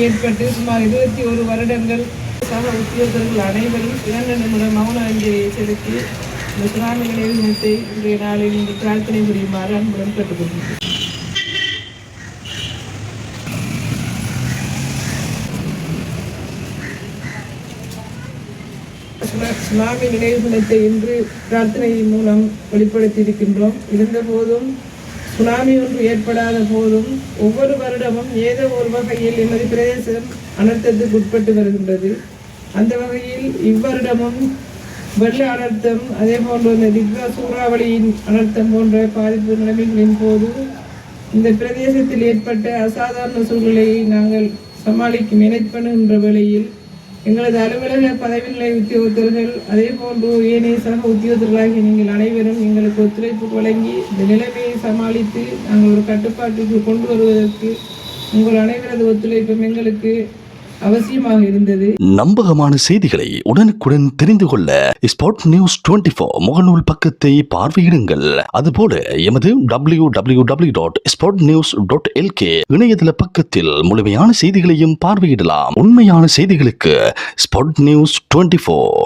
ஏற்பட்டு சுமார் 21 வருடங்கள் சக உத்தியோகர்கள் அனைவரும் 2 நிமிடம் மௌன அஞ்சலியை செலுத்தி இந்த சுனாமி நினைவு தினத்தை இன்றைய நாளில் நீங்கள் பிரார்த்தனை புரியுமாறு அன்புடன் கேட்டுக்கொள்கிறேன். சுனாமி நினைவு தினத்தை இன்று பிரார்த்தனையின் மூலம் வெளிப்படுத்தியிருக்கின்றோம். இருந்தபோதும் சுனாமி ஒன்று ஏற்படாத போதும் ஒவ்வொரு வருடமும் ஏதோ ஒரு வகையில் எமது பிரதேசம் அனர்த்தத்துக்கு உட்பட்டு வருகின்றது. அந்த வகையில் இவ்வருடமும் வெள்ள அனர்த்தம், அதே போன்று இந்த திக்வா சூறாவளியின் அனர்த்தம் போன்ற பாதிப்பு நிலைமைகளின் போது இந்த பிரதேசத்தில் ஏற்பட்ட அசாதாரண சூழ்நிலையை நாங்கள் சமாளிக்கும் இணைப்பணுகின்ற வேளையில் எங்களது அலுவலக பதவிநிலை உத்தியோகத்தர்கள் அதே போன்று ஏனைய சக உத்தியோகத்தர்களாகிய நீங்கள் அனைவரும் எங்களுக்கு ஒத்துழைப்பு வழங்கி இந்த நிலைமையை சமாளித்து நாங்கள் ஒரு கட்டுப்பாட்டுக்கு கொண்டு வருவதற்கு உங்கள் அனைவரது ஒத்துழைப்பும் எங்களுக்கு அவசியமாக இருந்தது. நம்பகமான செய்திகளை உடனுக்குடன் தெரிந்து கொள்ள ஸ்பாட் நியூஸ் 24 முகநூல் பக்கத்தை பார்வையிடுங்கள். அதுபோல எமது www.spotnews.lk இணையதள பக்கத்தில் முழுமையான செய்திகளையும் பார்வையிடலாம். உண்மையான செய்திகளுக்கு ஸ்பாட் நியூஸ் 24.